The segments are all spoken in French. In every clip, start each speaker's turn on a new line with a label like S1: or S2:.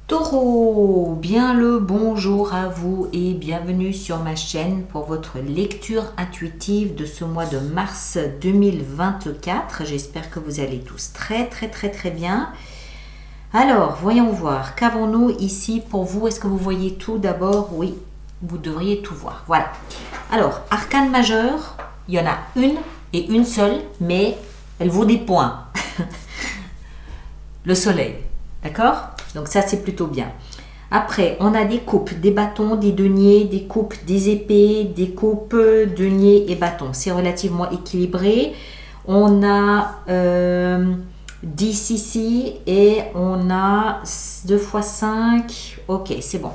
S1: Taureau, bien le bonjour à vous et bienvenue sur ma chaîne pour votre lecture intuitive de ce mois de mars 2024. J'espère que vous allez tous très bien. Alors, voyons voir, qu'avons-nous ici pour vous? Est-ce que vous voyez tout d'abord? Oui, vous devriez tout voir. Voilà. Alors, arcane majeur, il y en a une et une seule, mais elle vaut des points. Le soleil, d'accord? Donc ça, c'est plutôt bien. Après, on a des coupes, des bâtons, des deniers, des coupes, des épées, des coupes, deniers et bâtons. C'est relativement équilibré. On a 10 ici et on a 2 x 5. Ok, c'est bon.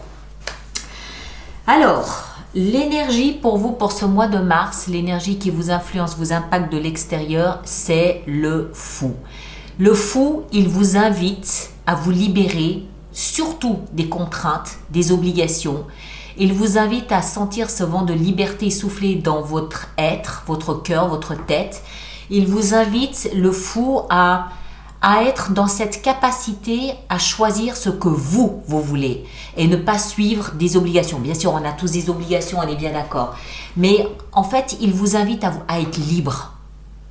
S1: Alors, l'énergie pour vous, pour ce mois de mars, l'énergie qui vous influence, vous impacte de l'extérieur, c'est le fou. Le fou, il vous invite à vous libérer, surtout des contraintes, des obligations. Il vous invite à sentir ce vent de liberté souffler dans votre être, votre cœur, votre tête. Il vous invite, le fou, à être dans cette capacité à choisir ce que vous voulez et ne pas suivre des obligations. Bien sûr, on a tous des obligations, on est bien d'accord. Mais en fait, il vous invite à être libre.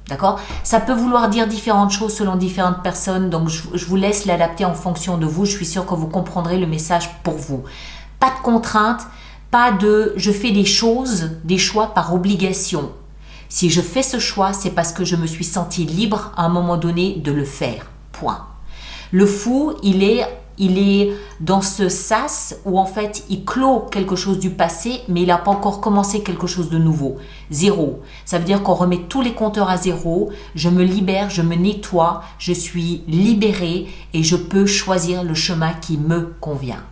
S1: D'accord? Ça peut vouloir dire différentes choses selon différentes personnes, donc je vous laisse l'adapter en fonction de vous. Je suis sûre que vous comprendrez le message pour vous. Pas de contraintes, pas de je fais des choses, des choix par obligation. Si je fais ce choix, c'est parce que je me suis sentie libre à un moment donné de le faire. Point. Le fou, il est dans ce sas où en fait il clôt quelque chose du passé, mais il n'a pas encore commencé quelque chose de nouveau. Zéro. Ça veut dire qu'on remet tous les compteurs à zéro. Je me libère, je me nettoie, je suis libérée et je peux choisir le chemin qui me convient.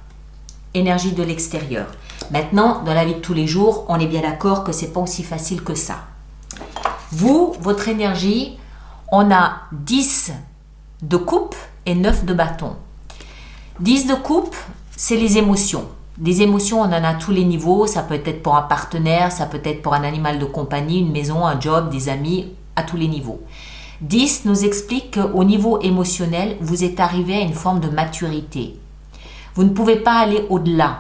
S1: Énergie de l'extérieur. Maintenant, dans la vie de tous les jours, on est bien d'accord que c'est pas aussi facile que ça. Vous, votre énergie, on a 10 de coupe et 9 de bâton. 10 de coupe, c'est les émotions. Des émotions, on en a à tous les niveaux. Ça peut être pour un partenaire, ça peut être pour un animal de compagnie, une maison, un job, des amis, à tous les niveaux. 10 nous explique qu'au niveau émotionnel, vous êtes arrivé à une forme de maturité. Vous ne pouvez pas aller au-delà.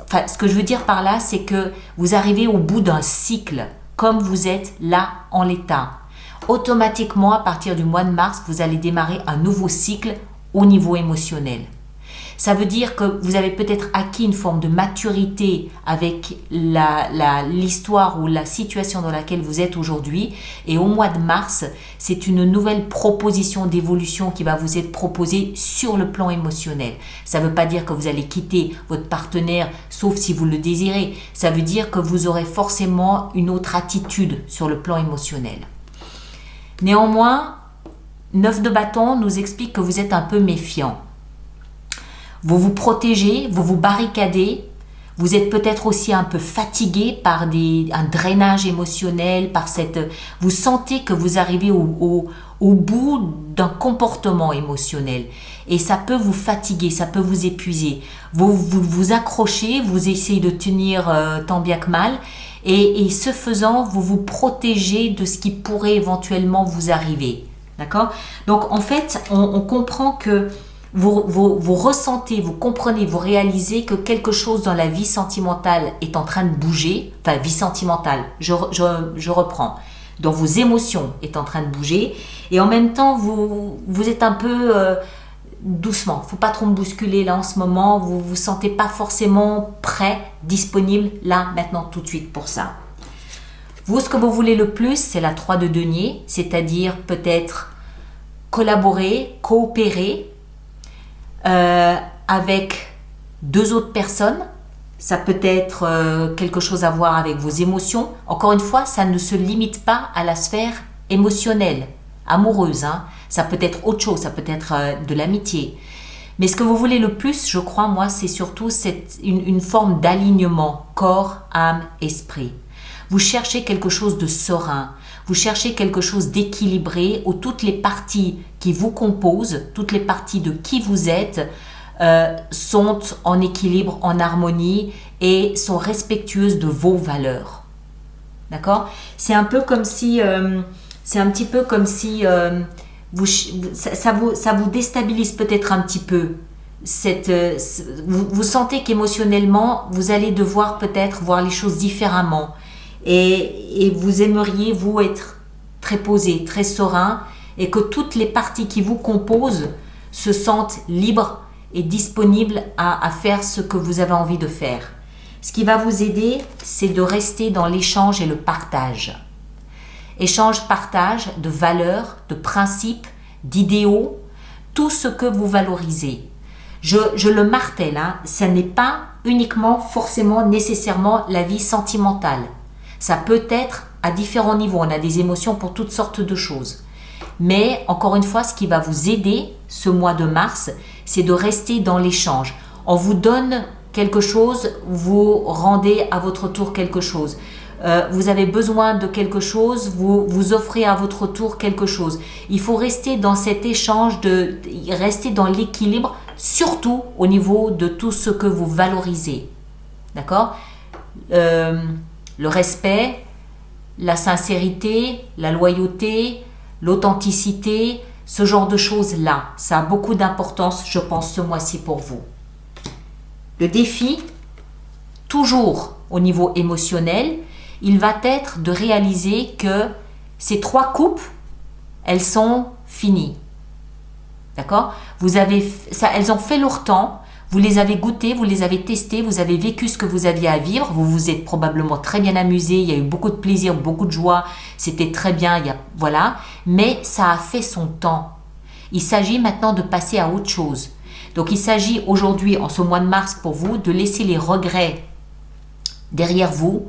S1: Enfin, ce que je veux dire par là, c'est que vous arrivez au bout d'un cycle, comme vous êtes là en l'état. Automatiquement, à partir du mois de mars, vous allez démarrer un nouveau cycle au niveau émotionnel. Ça veut dire que vous avez peut-être acquis une forme de maturité avec l'histoire ou la situation dans laquelle vous êtes aujourd'hui. Et au mois de mars, c'est une nouvelle proposition d'évolution qui va vous être proposée sur le plan émotionnel. Ça ne veut pas dire que vous allez quitter votre partenaire, sauf si vous le désirez. Ça veut dire que vous aurez forcément une autre attitude sur le plan émotionnel. Néanmoins, 9 de bâton nous explique que vous êtes un peu méfiant. Vous vous protégez, vous vous barricadez, vous êtes peut-être aussi un peu fatigué par un drainage émotionnel, vous sentez que vous arrivez au bout d'un comportement émotionnel et ça peut vous fatiguer, ça peut vous épuiser. Vous accrochez, vous essayez de tenir tant bien que mal et ce faisant, vous vous protégez de ce qui pourrait éventuellement vous arriver. D'accord? Donc en fait, on comprend que vous ressentez, vous comprenez, vous réalisez que quelque chose dans la vie sentimentale est en train de bouger. Enfin, vie sentimentale, je reprends. Donc, vos émotions est en train de bouger. Et en même temps, vous êtes un peu doucement. Il ne faut pas trop me bousculer là en ce moment. Vous ne vous sentez pas forcément prêt, disponible là, maintenant, tout de suite pour ça. Vous, ce que vous voulez le plus, c'est la 3 de denier. C'est-à-dire peut-être collaborer, coopérer. Avec 2 autres personnes, ça peut être quelque chose à voir avec vos émotions. Encore une fois, ça ne se limite pas à la sphère émotionnelle, amoureuse. Ça peut être autre chose, ça peut être de l'amitié. Mais ce que vous voulez le plus, je crois, moi, c'est surtout une forme d'alignement corps, âme, esprit. Vous cherchez quelque chose de serein. Vous cherchez quelque chose d'équilibré où toutes les parties qui vous composent, toutes les parties de qui vous êtes sont en équilibre, en harmonie et sont respectueuses de vos valeurs. D'accord? C'est un peu comme si, ça vous déstabilise peut-être un petit peu vous sentez qu'émotionnellement, vous allez devoir peut-être voir les choses différemment. Et vous aimeriez, vous, être très posé, très serein, et que toutes les parties qui vous composent se sentent libres et disponibles à faire ce que vous avez envie de faire. Ce qui va vous aider, c'est de rester dans l'échange et le partage. Échange-partage de valeurs, de principes, d'idéaux, tout ce que vous valorisez. Je le martèle, ce n'est pas uniquement, forcément, nécessairement la vie sentimentale. Ça peut être à différents niveaux, on a des émotions pour toutes sortes de choses. Mais encore une fois, ce qui va vous aider ce mois de mars, c'est de rester dans l'échange. On vous donne quelque chose, vous rendez à votre tour quelque chose. Vous avez besoin de quelque chose, vous offrez à votre tour quelque chose. Il faut rester dans cet échange, rester dans l'équilibre, surtout au niveau de tout ce que vous valorisez. D'accord ? Le respect, la sincérité, la loyauté, l'authenticité, ce genre de choses-là, ça a beaucoup d'importance, je pense, ce mois-ci pour vous. Le défi, toujours au niveau émotionnel, il va être de réaliser que ces 3 coupes, elles sont finies. D'accord ? Elles ont fait leur temps, vous les avez goûtées, vous les avez testées, vous avez vécu ce que vous aviez à vivre, vous vous êtes probablement très bien amusé, il y a eu beaucoup de plaisir, beaucoup de joie, c'était très bien, voilà, mais ça a fait son temps. Il s'agit maintenant de passer à autre chose. Donc il s'agit aujourd'hui, en ce mois de mars pour vous, de laisser les regrets derrière vous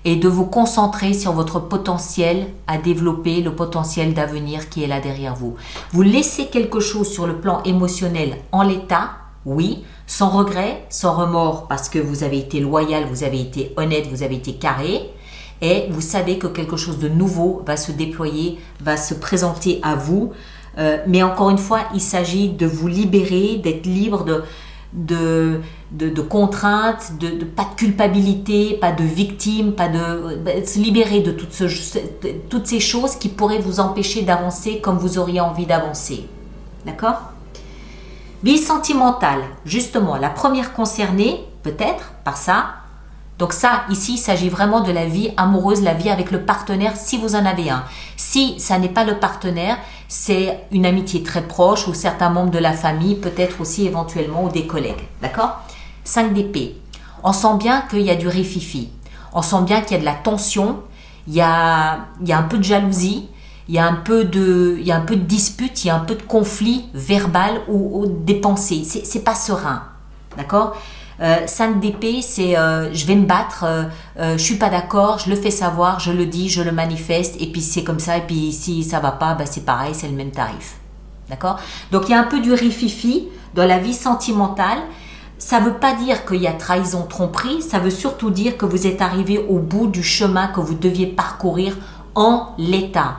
S1: et de vous concentrer sur votre potentiel à développer, le potentiel d'avenir qui est là derrière vous. Vous laissez quelque chose sur le plan émotionnel en l'état, oui, sans regret, sans remords, parce que vous avez été loyal, vous avez été honnête, vous avez été carré, et vous savez que quelque chose de nouveau va se déployer, va se présenter à vous. Mais encore une fois, il s'agit de vous libérer, d'être libre de contraintes, pas de culpabilité, pas de victime, se libérer de toutes ces choses qui pourraient vous empêcher d'avancer comme vous auriez envie d'avancer. D'accord ? Vie sentimentale, justement, la première concernée, peut-être, par ça. Donc ça, ici, il s'agit vraiment de la vie amoureuse, la vie avec le partenaire, si vous en avez un. Si ça n'est pas le partenaire, c'est une amitié très proche ou certains membres de la famille, peut-être aussi éventuellement, ou des collègues. D'accord ? 5 d'épée. On sent bien qu'il y a du rififi. On sent bien qu'il y a de la tension, il y a un peu de jalousie, il y a un peu de dispute, il y a un peu de conflit verbal ou des pensées. C'est pas serein. D'accord ? 5 d'épée, c'est je vais me battre, je suis pas d'accord, je le fais savoir, je le dis, je le manifeste, et puis c'est comme ça, et puis si ça va pas, c'est pareil, c'est le même tarif. D'accord ? Donc il y a un peu du rififi dans la vie sentimentale. Ça veut pas dire qu'il y a trahison, tromperie, ça veut surtout dire que vous êtes arrivé au bout du chemin que vous deviez parcourir en l'état.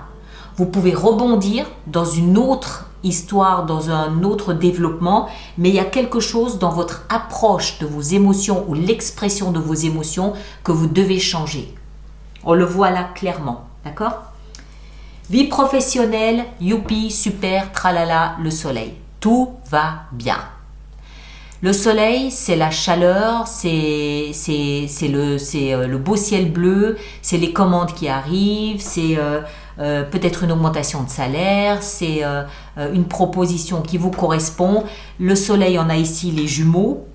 S1: Vous pouvez rebondir dans une autre histoire, dans un autre développement, mais il y a quelque chose dans votre approche de vos émotions ou l'expression de vos émotions que vous devez changer. On le voit là clairement, d'accord ? Vie professionnelle, youpi, super, tralala, le soleil. Tout va bien. Le soleil, c'est la chaleur, c'est le beau ciel bleu, c'est les commandes qui arrivent, c'est peut-être une augmentation de salaire, c'est une proposition qui vous correspond. Le soleil, on a ici les jumeaux,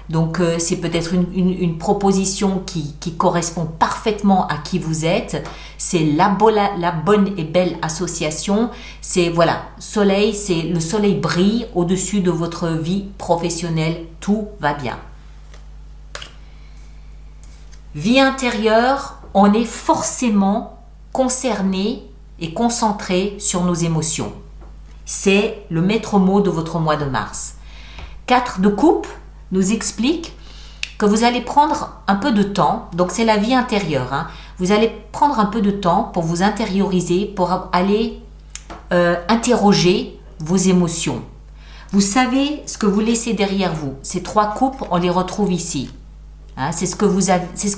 S1: donc c'est peut-être une proposition qui correspond parfaitement à qui vous êtes. C'est la bonne et belle association. C'est voilà, soleil, c'est le soleil brille au-dessus de votre vie professionnelle, tout va bien. Vie intérieure, on est forcément concerné et concentré sur nos émotions. C'est le maître mot de votre mois de mars. 4 de coupe nous explique que vous allez prendre un peu de temps, donc c'est la vie intérieure, vous allez prendre un peu de temps pour vous intérioriser, pour aller interroger vos émotions. Vous savez ce que vous laissez derrière vous. Ces 3 coupes, on les retrouve ici. C'est ce que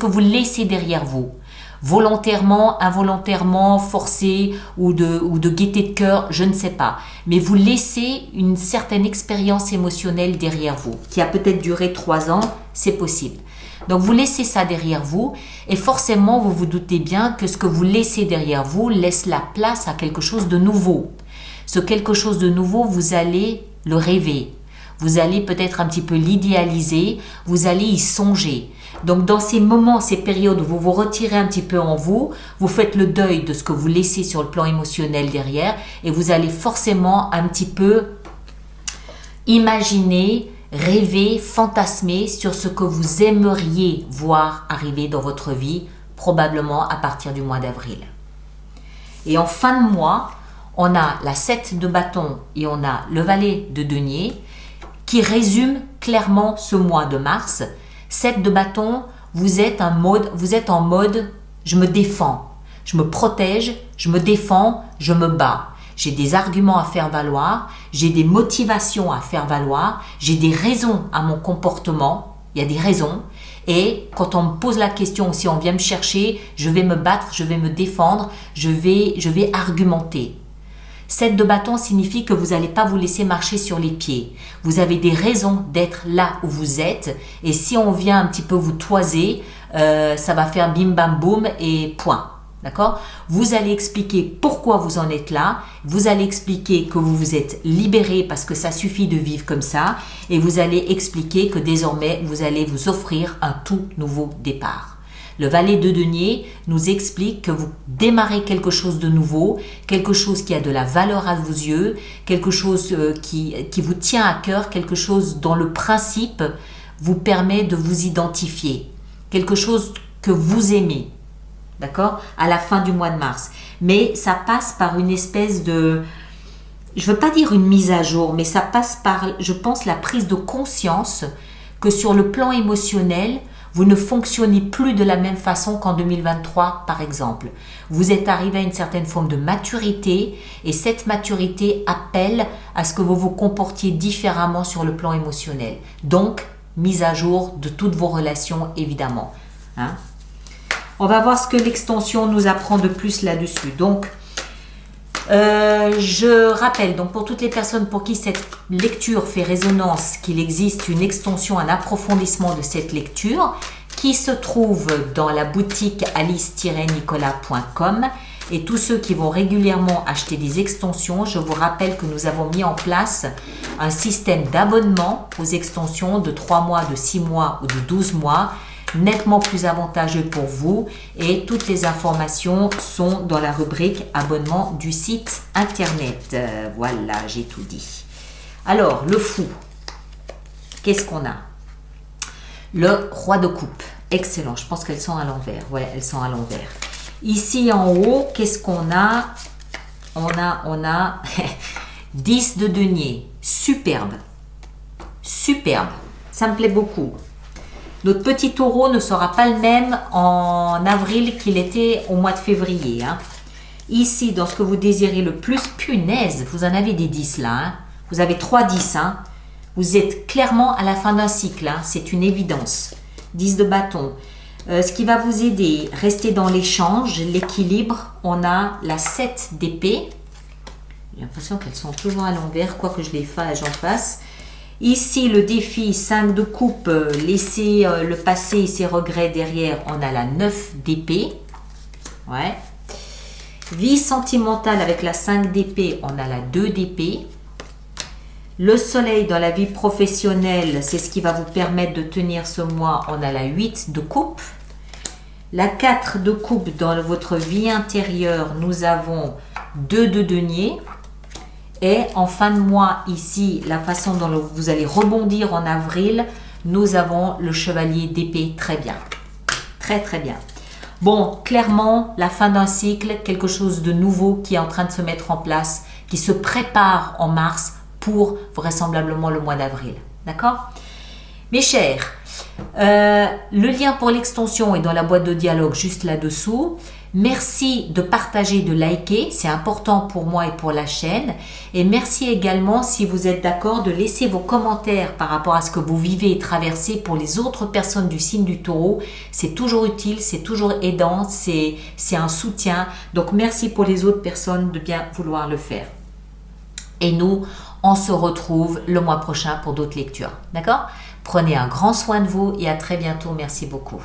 S1: vous laissez derrière vous. volontairement, involontairement, forcé ou de gaieté de cœur, je ne sais pas. Mais vous laissez une certaine expérience émotionnelle derrière vous, qui a peut-être duré 3 ans, c'est possible. Donc vous laissez ça derrière vous et forcément vous vous doutez bien que ce que vous laissez derrière vous laisse la place à quelque chose de nouveau. Ce quelque chose de nouveau, vous allez le rêver. Vous allez peut-être un petit peu l'idéaliser, vous allez y songer. Donc dans ces moments, ces périodes où vous vous retirez un petit peu en vous, vous faites le deuil de ce que vous laissez sur le plan émotionnel derrière et vous allez forcément un petit peu imaginer, rêver, fantasmer sur ce que vous aimeriez voir arriver dans votre vie, probablement à partir du mois d'avril. Et en fin de mois, on a la 7 de bâton et on a le valet de denier qui résume clairement ce mois de mars. 7 de bâton, vous êtes en mode je me défends, je me protège, je me défends, je me bats. J'ai des arguments à faire valoir, j'ai des motivations à faire valoir, j'ai des raisons à mon comportement, il y a des raisons. Et quand on me pose la question, si on vient me chercher, je vais me battre, je vais me défendre, je vais argumenter. 7 de bâton signifie que vous n'allez pas vous laisser marcher sur les pieds. Vous avez des raisons d'être là où vous êtes. Et si on vient un petit peu vous toiser, ça va faire bim bam boum et point. D'accord? Vous allez expliquer pourquoi vous en êtes là. Vous allez expliquer que vous vous êtes libéré parce que ça suffit de vivre comme ça. Et vous allez expliquer que désormais, vous allez vous offrir un tout nouveau départ. Le valet de denier nous explique que vous démarrez quelque chose de nouveau, quelque chose qui a de la valeur à vos yeux, quelque chose qui vous tient à cœur, quelque chose dont le principe vous permet de vous identifier, quelque chose que vous aimez, d'accord, à la fin du mois de mars. Mais ça passe par une espèce de, je ne veux pas dire une mise à jour, mais ça passe par, je pense, la prise de conscience que sur le plan émotionnel, vous ne fonctionnez plus de la même façon qu'en 2023, par exemple. Vous êtes arrivé à une certaine forme de maturité et cette maturité appelle à ce que vous vous comportiez différemment sur le plan émotionnel. Donc, mise à jour de toutes vos relations, évidemment. Hein? On va voir ce que l'extension nous apprend de plus là-dessus. Donc, je rappelle, donc pour toutes les personnes pour qui cette lecture fait résonance, qu'il existe une extension, un approfondissement de cette lecture qui se trouve dans la boutique alice-nicolas.com. Et tous ceux qui vont régulièrement acheter des extensions, je vous rappelle que nous avons mis en place un système d'abonnement aux extensions de 3 mois, de 6 mois ou de 12 mois, nettement plus avantageux pour vous et toutes les informations sont dans la rubrique abonnement du site internet. Voilà, j'ai tout dit. Alors, le fou, qu'est-ce qu'on a? Le roi de coupe, excellent, je pense qu'elles sont à l'envers. Ouais, elles sont à l'envers. Ici en haut, qu'est-ce qu'on a? On a 10 de denier, superbe, superbe, ça me plaît beaucoup. Notre petit taureau ne sera pas le même en avril qu'il était au mois de février. Hein. Ici, dans ce que vous désirez le plus, punaise, vous en avez des 10 là. Hein. Vous avez 3 10. Hein. Vous êtes clairement à la fin d'un cycle. Hein. C'est une évidence. 10 de bâton. Ce qui va vous aider, rester dans l'échange, l'équilibre. On a la 7 d'épée. J'ai l'impression qu'elles sont toujours à l'envers, quoi que je les fasse, j'en fasse. Ici, le défi 5 de coupe, laisser le passé et ses regrets derrière, on a la 9 d'épée. Ouais. Vie sentimentale avec la 5 d'épée, on a la 2 d'épée. Le soleil dans la vie professionnelle, c'est ce qui va vous permettre de tenir ce mois, on a la 8 de coupe. La 4 de coupe dans votre vie intérieure, nous avons 2 de denier. Et en fin de mois, ici, la façon dont vous allez rebondir en avril, nous avons le chevalier d'épée. Très bien. Très, très bien. Bon, clairement, la fin d'un cycle, quelque chose de nouveau qui est en train de se mettre en place, qui se prépare en mars pour vraisemblablement le mois d'avril. D'accord? Mes chers, le lien pour l'extension est dans la boîte de dialogue juste là-dessous. Merci de partager, de liker, c'est important pour moi et pour la chaîne. Et merci également, si vous êtes d'accord, de laisser vos commentaires par rapport à ce que vous vivez et traversez pour les autres personnes du signe du Taureau. C'est toujours utile, c'est toujours aidant, c'est un soutien. Donc merci pour les autres personnes de bien vouloir le faire. Et nous, on se retrouve le mois prochain pour d'autres lectures. D'accord? Prenez un grand soin de vous et à très bientôt. Merci beaucoup.